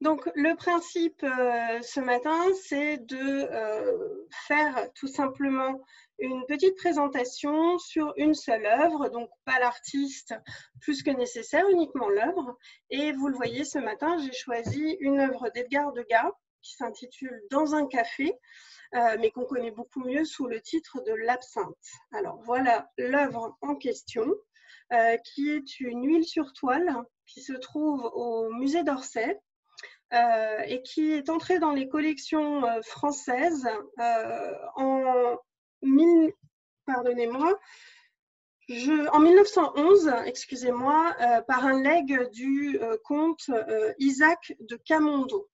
Donc, le principe ce matin, c'est de faire tout simplement une petite présentation sur une seule œuvre, donc pas l'artiste plus que nécessaire, uniquement l'œuvre. Et vous le voyez, ce matin, j'ai choisi une œuvre d'Edgar Degas qui s'intitule « Dans un café », mais qu'on connaît beaucoup mieux sous le titre de l'absinthe. Alors voilà l'œuvre en question, qui est une huile sur toile qui se trouve au musée d'Orsay. Et qui est entrée dans les collections françaises en 1911, excusez-moi, par un legs du comte Isaac de Camondo.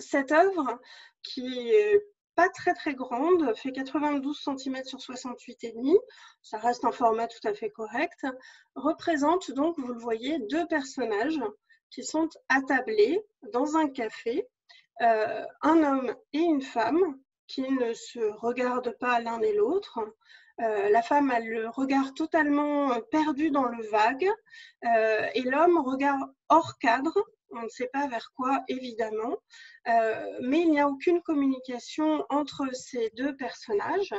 Cette œuvre, qui est pas très grande, fait 92 cm sur 68,5, ça reste un format tout à fait correct, représente donc, vous le voyez, deux personnages qui sont attablés dans un café, un homme et une femme qui ne se regardent pas l'un et l'autre. La femme a le regard totalement perdu dans le vague et l'homme regarde hors cadre, on ne sait pas vers quoi évidemment, mais il n'y a aucune communication entre ces deux personnages.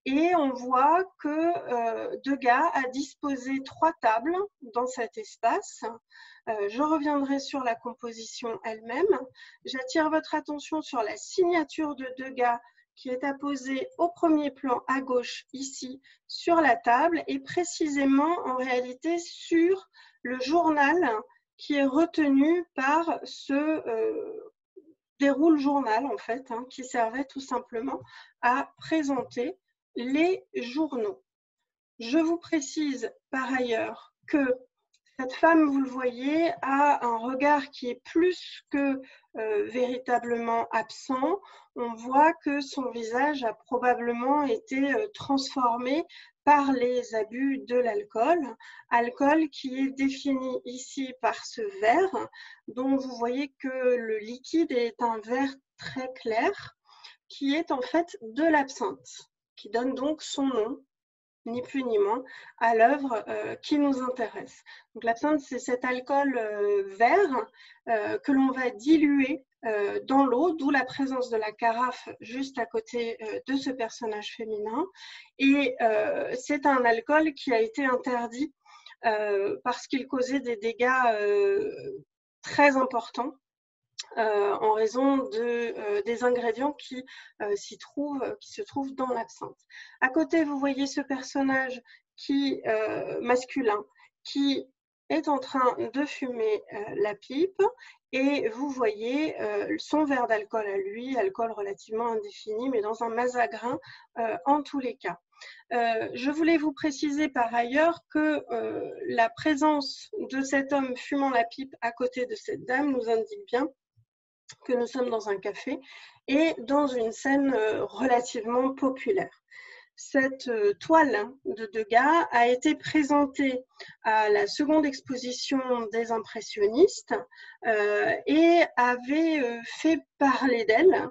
Et on voit que Degas a disposé 3 tables dans cet espace. Je reviendrai sur la composition elle-même. J'attire votre attention sur la signature de Degas qui est apposée au premier plan à gauche ici sur la table et précisément en réalité sur le journal qui est retenu par ce déroule journal en fait, qui servait tout simplement à présenter les journaux. Je vous précise par ailleurs que cette femme, vous le voyez, a un regard qui est plus que véritablement absent. On voit que son visage a probablement été transformé par les abus de l'alcool, alcool qui est défini ici par ce verre, dont vous voyez que le liquide est un verre très clair, qui est en fait de l'absinthe, qui donne donc son nom, ni plus ni moins, à l'œuvre qui nous intéresse. Donc l'absinthe, c'est cet alcool vert que l'on va diluer dans l'eau, d'où la présence de la carafe juste à côté de ce personnage féminin. Et c'est un alcool qui a été interdit parce qu'il causait des dégâts très importants en raison des ingrédients qui se trouvent dans l'absinthe. À côté, vous voyez ce personnage masculin qui est en train de fumer la pipe et vous voyez son verre d'alcool à lui, alcool relativement indéfini, mais dans un mazagrin en tous les cas. Je voulais vous préciser par ailleurs que la présence de cet homme fumant la pipe à côté de cette dame nous indique bien que nous sommes dans un café et dans une scène relativement populaire. Cette toile de Degas a été présentée à la seconde exposition des impressionnistes et avait fait parler d'elle.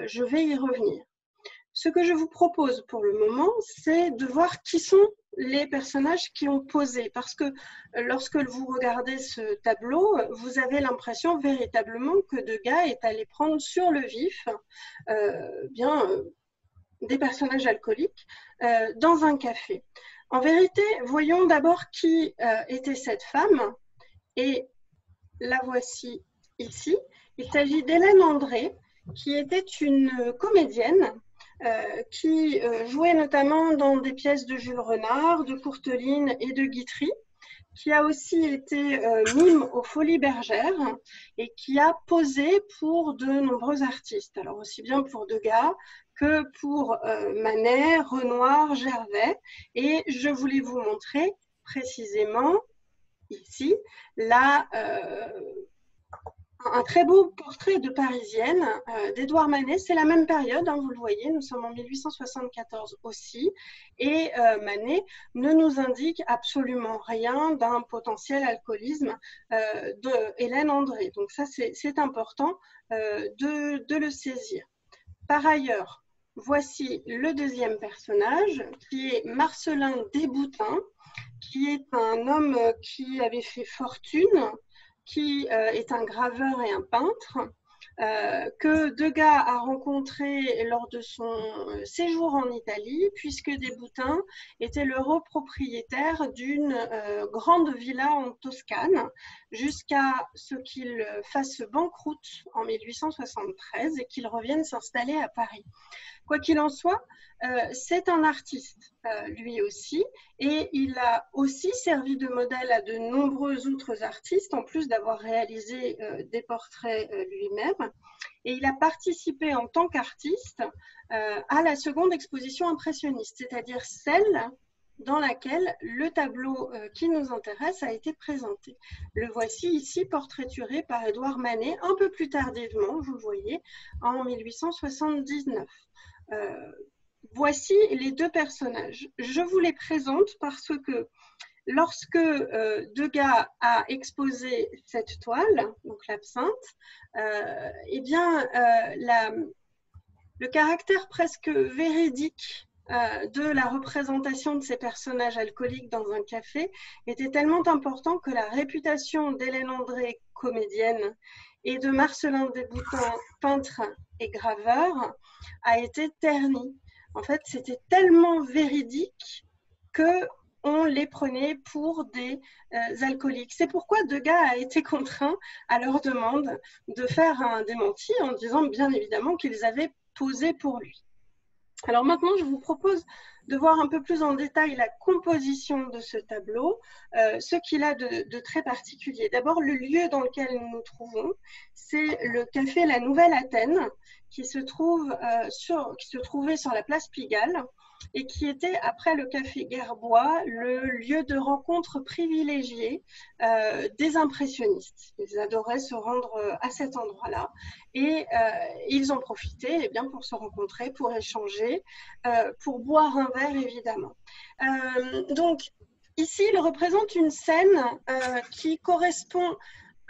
Je vais y revenir. Ce que je vous propose pour le moment, c'est de voir qui sont les personnages qui ont posé. Parce que lorsque vous regardez ce tableau, vous avez l'impression véritablement que Degas est allé prendre sur le vif des personnages alcooliques dans un café. En vérité, voyons d'abord qui était cette femme. Et la voici ici. Il s'agit d'Hélène André, qui était une comédienne qui jouait notamment dans des pièces de Jules Renard, de Courteline et de Guitry, qui a aussi été mime aux Folies Bergères et qui a posé pour de nombreux artistes, alors aussi bien pour Degas que pour Manet, Renoir, Gervais. Et je voulais vous montrer précisément ici un très beau portrait de Parisienne d'Édouard Manet. C'est la même période, vous le voyez, nous sommes en 1874 aussi, et Manet ne nous indique absolument rien d'un potentiel alcoolisme de Hélène André. Donc ça, c'est important de le saisir. Par ailleurs, voici le deuxième personnage, qui est Marcellin Desboutins, qui est un homme qui avait fait fortune, qui est un graveur et un peintre, que Degas a rencontré lors de son séjour en Italie, puisque Desboutins était l'heureux propriétaire d'une grande villa en Toscane, jusqu'à ce qu'il fasse banqueroute en 1873 et qu'il revienne s'installer à Paris. Quoi qu'il en soit, c'est un artiste, lui aussi, et il a aussi servi de modèle à de nombreux autres artistes, en plus d'avoir réalisé des portraits lui-même. Et il a participé en tant qu'artiste à la seconde exposition impressionniste, c'est-à-dire celle dans laquelle le tableau qui nous intéresse a été présenté. Le voici ici portraituré par Édouard Manet, un peu plus tardivement, vous le voyez, en 1879. Voici les deux personnages. Je vous les présente parce que lorsque Degas a exposé cette toile, donc l'absinthe, eh bien, le caractère presque véridique de la représentation de ces personnages alcooliques dans un café était tellement important que la réputation d'Hélène André, comédienne, et de Marcellin Desboutins, peintre et graveur, a été ternie. En fait, c'était tellement véridique qu'on les prenait pour des alcooliques. C'est pourquoi Degas a été contraint, à leur demande, de faire un démenti en disant bien évidemment qu'ils avaient posé pour lui. Alors maintenant, je vous propose de voir un peu plus en détail la composition de ce tableau, ce qu'il a de très particulier. D'abord, le lieu dans lequel nous nous trouvons, c'est le café La Nouvelle Athènes, qui se trouvait sur la place Pigalle et qui était, après le café Gerbois, le lieu de rencontre privilégié des impressionnistes. Ils adoraient se rendre à cet endroit-là et ils en profitaient eh bien, pour se rencontrer, pour échanger, pour boire un verre évidemment. Donc ici, il représente une scène qui correspond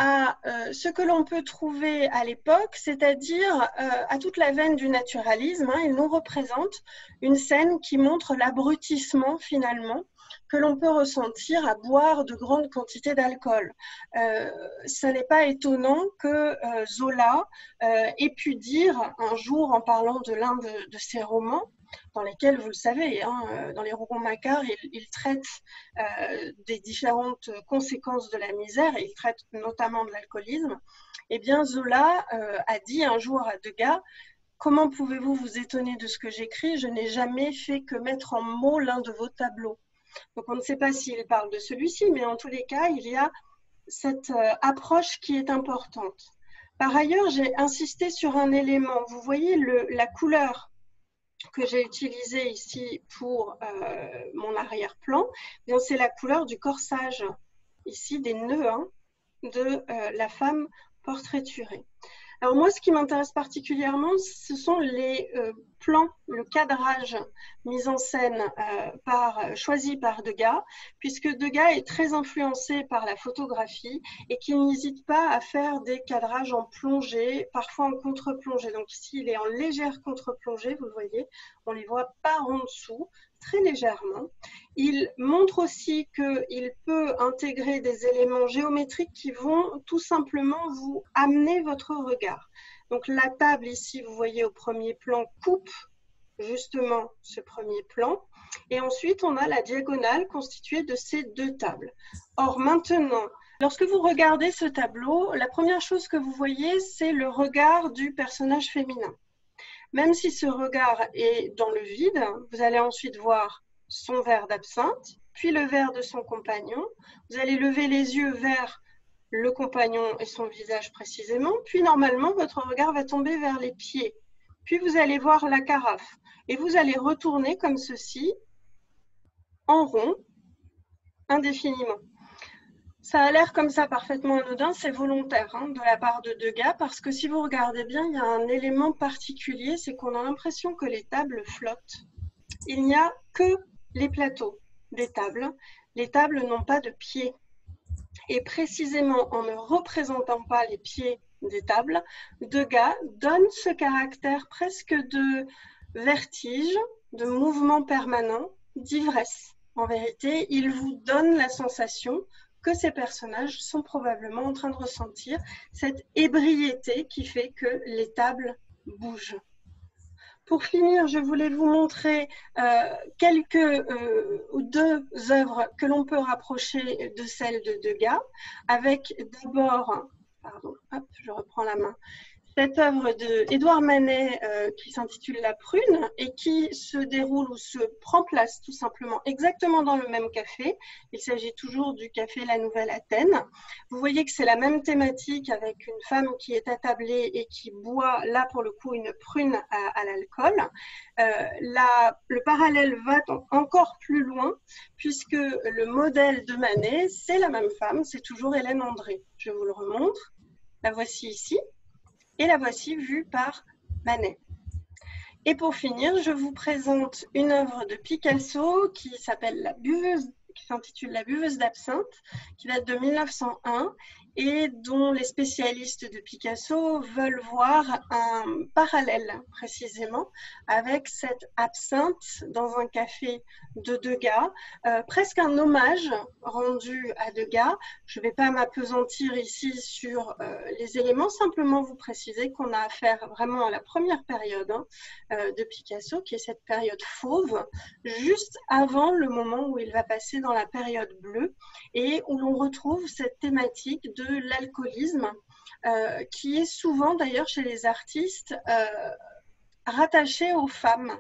à ce que l'on peut trouver à l'époque, c'est-à-dire à toute la veine du naturalisme. Il nous représente une scène qui montre l'abrutissement finalement que l'on peut ressentir à boire de grandes quantités d'alcool. Ce n'est pas étonnant que Zola ait pu dire un jour, en parlant de l'un de ses romans, dans lesquels, vous le savez, dans les Rougon-Macquart, il traite des différentes conséquences de la misère, et il traite notamment de l'alcoolisme. Eh bien, Zola a dit un jour à Degas: « Comment pouvez-vous vous étonner de ce que j'écris? Je n'ai jamais fait que mettre en mots l'un de vos tableaux. » Donc, on ne sait pas s'il parle de celui-ci, mais en tous les cas, il y a cette approche qui est importante. Par ailleurs, j'ai insisté sur un élément. Vous voyez la couleur que j'ai utilisé ici pour mon arrière-plan, c'est la couleur du corsage, ici des nœuds de la femme portraiturée. Alors moi, ce qui m'intéresse particulièrement, ce sont les plans, le cadrage mis en scène choisi par Degas, puisque Degas est très influencé par la photographie et qu'il n'hésite pas à faire des cadrages en plongée, parfois en contre-plongée. Donc ici, il est en légère contre-plongée, vous le voyez, on ne les voit pas en dessous, très légèrement. Il montre aussi qu'il peut intégrer des éléments géométriques qui vont tout simplement vous amener votre regard. Donc la table ici, vous voyez au premier plan, coupe justement ce premier plan. Et ensuite, on a la diagonale constituée de ces deux tables. Or maintenant, lorsque vous regardez ce tableau, la première chose que vous voyez, c'est le regard du personnage féminin. Même si ce regard est dans le vide, vous allez ensuite voir son verre d'absinthe, puis le verre de son compagnon. Vous allez lever les yeux vers le compagnon et son visage précisément, puis normalement, votre regard va tomber vers les pieds. Puis vous allez voir la carafe et vous allez retourner comme ceci, en rond, indéfiniment. Ça a l'air comme ça parfaitement anodin, c'est volontaire de la part de Degas, parce que si vous regardez bien, il y a un élément particulier, c'est qu'on a l'impression que les tables flottent. Il n'y a que les plateaux des tables. Les tables n'ont pas de pieds. Et précisément en ne représentant pas les pieds des tables, Degas donne ce caractère presque de vertige, de mouvement permanent, d'ivresse. En vérité, il vous donne la sensation que ces personnages sont probablement en train de ressentir cette ébriété qui fait que les tables bougent. Pour finir, je voulais vous montrer quelques ou deux œuvres que l'on peut rapprocher de celles de Degas, avec d'abord, pardon, hop, je reprends la main, cette œuvre d'Édouard Manet qui s'intitule La Prune et qui se déroule ou se prend place tout simplement exactement dans le même café. Il s'agit toujours du café La Nouvelle Athènes. Vous voyez que c'est la même thématique avec une femme qui est attablée et qui boit là pour le coup une prune à l'alcool. Le parallèle va encore plus loin puisque le modèle de Manet, c'est la même femme, c'est toujours Hélène André. Je vous le remontre. La voici ici. Et la voici vue par Manet. Et pour finir, je vous présente une œuvre de Picasso qui s'appelle qui s'intitule La buveuse d'absinthe, qui date de 1901 et dont les spécialistes de Picasso veulent voir un parallèle précisément avec cette absinthe dans un café de Degas, presque un hommage rendu à Degas. Je ne vais pas m'appesantir ici sur les éléments, simplement vous préciser qu'on a affaire vraiment à la première période de Picasso, qui est cette période fauve, juste avant le moment où il va passer dans la période bleue et où l'on retrouve cette thématique de l'alcoolisme qui est souvent d'ailleurs chez les artistes rattaché aux femmes.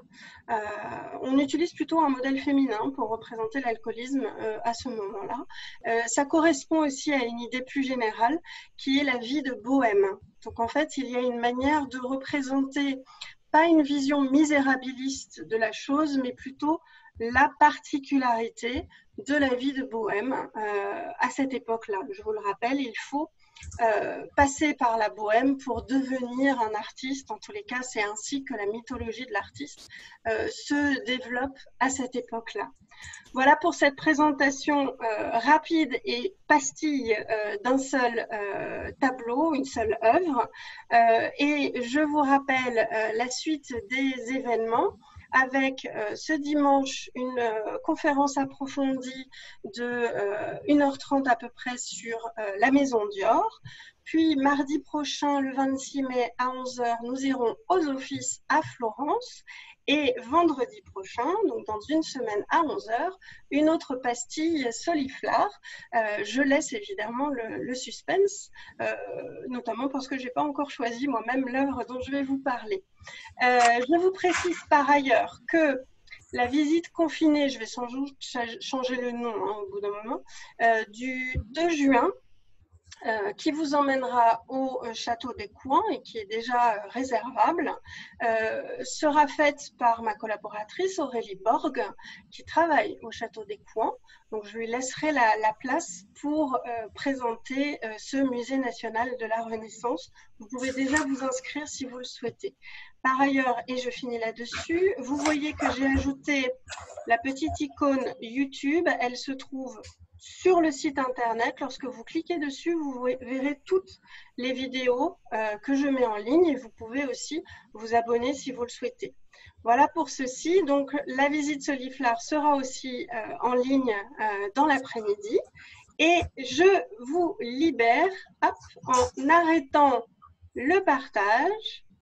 On utilise plutôt un modèle féminin pour représenter l'alcoolisme à ce moment-là. Ça correspond aussi à une idée plus générale qui est la vie de bohème. Donc en fait, il y a une manière de représenter pas une vision misérabiliste de la chose, mais plutôt la particularité de la vie de bohème à cette époque-là. Je vous le rappelle, il faut passer par la bohème pour devenir un artiste. En tous les cas, c'est ainsi que la mythologie de l'artiste se développe à cette époque-là. Voilà pour cette présentation rapide et pastille d'un seul tableau, une seule œuvre. Et je vous rappelle la suite des événements avec ce dimanche une conférence approfondie de 1h30 à peu près sur la Maison Dior. Puis mardi prochain, le 26 mai à 11h, nous irons aux offices à Florence. Et vendredi prochain, donc dans une semaine à 11h, une autre pastille Soliflare. Je laisse évidemment le suspense, notamment parce que je n'ai pas encore choisi moi-même l'œuvre dont je vais vous parler. Je vous précise par ailleurs que la visite confinée, je vais changer le nom au bout d'un moment, du 2 juin, qui vous emmènera au château des Couans et qui est déjà réservable, sera faite par ma collaboratrice Aurélie Borg, qui travaille au château des Couans. Donc je lui laisserai la place pour présenter ce musée national de la Renaissance. Vous pouvez déjà vous inscrire si vous le souhaitez. Par ailleurs, et je finis là-dessus, vous voyez que j'ai ajouté la petite icône YouTube. Elle se trouve sur le site internet. Lorsque vous cliquez dessus, vous verrez toutes les vidéos que je mets en ligne et vous pouvez aussi vous abonner si vous le souhaitez. Voilà pour ceci. Donc, la visite Soliflare sera aussi en ligne dans l'après-midi. Et je vous libère en arrêtant le partage.